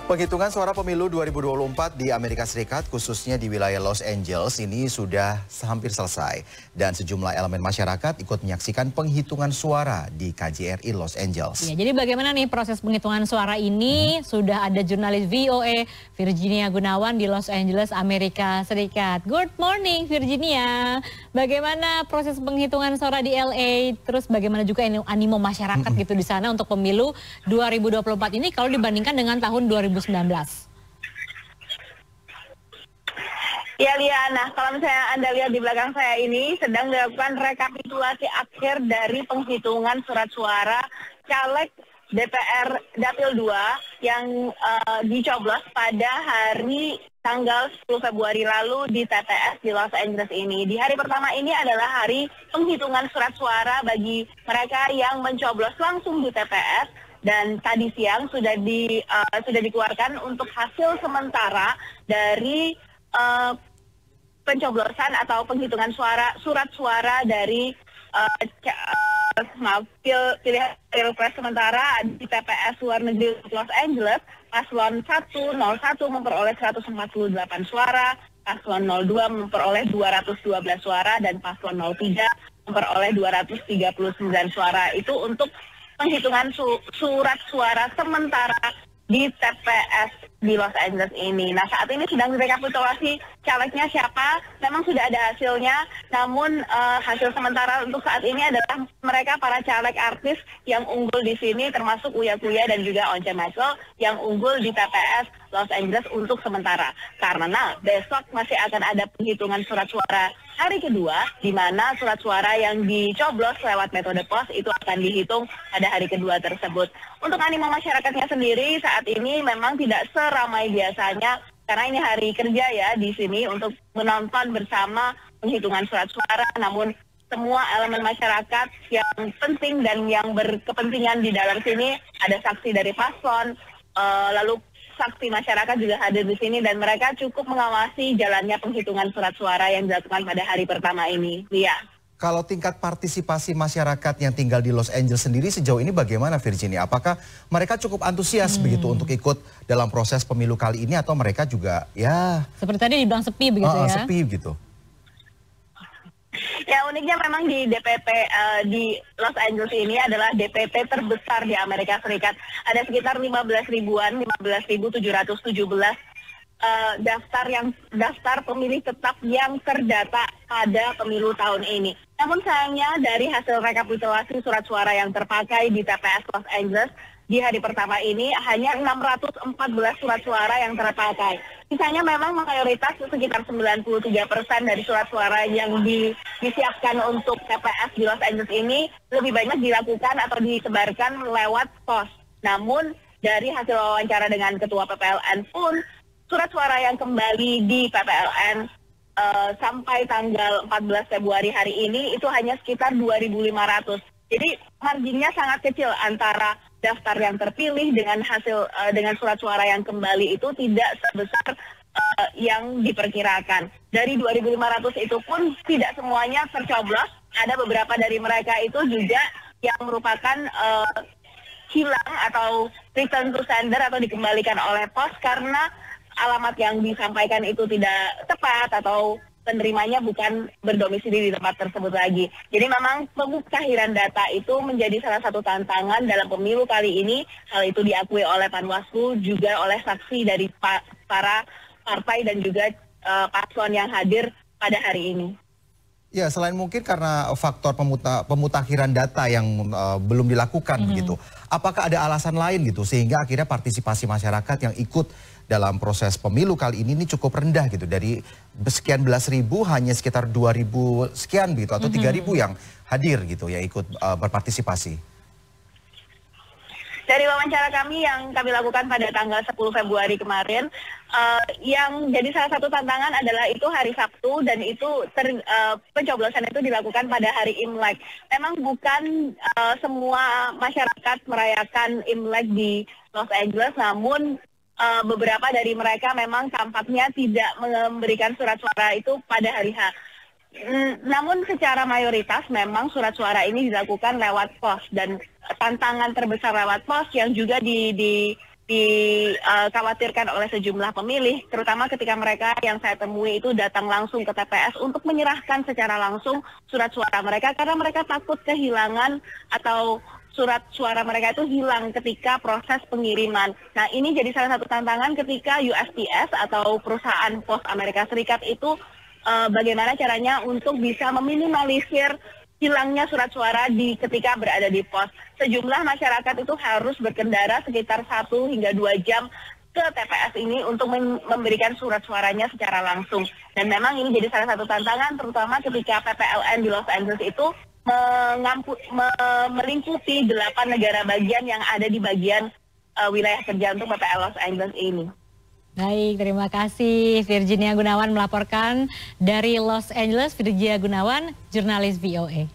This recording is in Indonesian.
Penghitungan suara pemilu 2024 di Amerika Serikat, khususnya di wilayah Los Angeles, ini sudah hampir selesai. Dan sejumlah elemen masyarakat ikut menyaksikan penghitungan suara di KJRI Los Angeles. Ya, jadi bagaimana nih proses penghitungan suara ini? Sudah ada jurnalis VOA Virginia Gunawan di Los Angeles, Amerika Serikat. Good morning Virginia. Bagaimana proses penghitungan suara di LA? Terus bagaimana juga animo masyarakat gitu di sana untuk pemilu 2024 ini kalau dibandingkan dengan tahun 2019? Ya Liana, kalau misalnya Anda lihat di belakang saya ini sedang dilakukan rekapitulasi akhir dari penghitungan surat suara caleg DPR Dapil 2 yang dicoblos pada hari tanggal 10 Februari lalu di TPS di Los Angeles ini. Di hari pertama ini adalah hari penghitungan surat suara bagi mereka yang mencoblos langsung di TPS. Dan tadi siang sudah dikeluarkan untuk hasil sementara dari pencoblosan atau penghitungan surat suara dari pilpres sementara di TPS luar negeri Los Angeles. Paslon 101 memperoleh 148 suara, paslon 02 memperoleh 212 suara, dan paslon 03 memperoleh 239 suara. Itu untuk penghitungan surat suara sementara di TPS di Los Angeles ini. Nah, saat ini sedang direkapitulasi calegnya siapa, memang sudah ada hasilnya, namun hasil sementara untuk saat ini adalah mereka para caleg artis yang unggul di sini, termasuk Uya Kuya dan juga Once Michael yang unggul di TPS Los Angeles untuk sementara. Karena besok masih akan ada penghitungan surat suara hari kedua, di mana surat suara yang dicoblos lewat metode pos itu akan dihitung pada hari kedua tersebut. Untuk animo masyarakatnya sendiri saat ini memang tidak seramai biasanya, karena ini hari kerja ya di sini untuk menonton bersama penghitungan surat suara. Namun semua elemen masyarakat yang penting dan yang berkepentingan di dalam sini, ada saksi dari paslon, lalu saksi masyarakat juga hadir di sini, dan mereka cukup mengawasi jalannya penghitungan surat suara yang dilakukan pada hari pertama ini. Iya. Kalau tingkat partisipasi masyarakat yang tinggal di Los Angeles sendiri sejauh ini bagaimana, Virginia? Apakah mereka cukup antusias begitu untuk ikut dalam proses pemilu kali ini, atau mereka juga ya seperti tadi dibilang sepi begitu ya? Sepi gitu. Ya, uniknya memang di DPP di Los Angeles ini adalah DPP terbesar di Amerika Serikat. Ada sekitar 15.000-an, 15.717 daftar pemilih tetap yang terdata pada pemilu tahun ini. Namun sayangnya dari hasil rekapitulasi surat suara yang terpakai di TPS Los Angeles di hari pertama ini hanya 614 surat suara yang terpakai. Sisanya memang mayoritas sekitar 93% dari surat suara yang disiapkan untuk TPS di Los Angeles ini lebih banyak dilakukan atau disebarkan lewat pos. Namun dari hasil wawancara dengan Ketua PPLN pun, surat suara yang kembali di PPLN sampai tanggal 14 Februari hari ini itu hanya sekitar 2.500. Jadi marginnya sangat kecil antara daftar yang terpilih dengan dengan surat suara yang kembali itu tidak sebesar yang diperkirakan. Dari 2.500 itu pun tidak semuanya tercoblos. Ada beberapa dari mereka itu juga yang merupakan hilang atau return to sender atau dikembalikan oleh pos karena alamat yang disampaikan itu tidak tepat atau penerimanya bukan berdomisili di tempat tersebut lagi. Jadi memang pemutahiran data itu menjadi salah satu tantangan dalam pemilu kali ini. Hal itu diakui oleh Panwaslu, juga oleh saksi dari para partai dan juga paslon yang hadir pada hari ini. Ya, selain mungkin karena faktor pemutakhiran data yang belum dilakukan begitu, apakah ada alasan lain gitu sehingga akhirnya partisipasi masyarakat yang ikut dalam proses pemilu kali ini cukup rendah gitu, dari sekian belas ribu hanya sekitar 2.000 sekian gitu atau 3.000 yang hadir gitu ya ikut berpartisipasi? Dari wawancara kami yang kami lakukan pada tanggal 10 Februari kemarin, yang jadi salah satu tantangan adalah itu hari Sabtu, dan itu pencoblosan itu dilakukan pada hari Imlek. Memang bukan semua masyarakat merayakan Imlek di Los Angeles, namun beberapa dari mereka memang tampaknya tidak memberikan surat suara itu pada hari H. Namun secara mayoritas memang surat suara ini dilakukan lewat pos, dan tantangan terbesar lewat pos yang juga dikhawatirkan oleh sejumlah pemilih, terutama ketika mereka yang saya temui itu datang langsung ke TPS untuk menyerahkan secara langsung surat suara mereka karena mereka takut kehilangan atau surat suara mereka itu hilang ketika proses pengiriman. Nah, ini jadi salah satu tantangan ketika USPS atau perusahaan pos Amerika Serikat itu bagaimana caranya untuk bisa meminimalisir hilangnya surat suara ketika berada di pos. Sejumlah masyarakat itu harus berkendara sekitar 1 hingga 2 jam ke TPS ini untuk memberikan surat suaranya secara langsung. Dan memang ini jadi salah satu tantangan terutama ketika PPLN di Los Angeles itu melingkupi 8 negara bagian yang ada di bagian wilayah kerja untuk PPL Los Angeles ini. Baik, terima kasih Virginia Gunawan melaporkan dari Los Angeles. Virginia Gunawan, jurnalis VOA.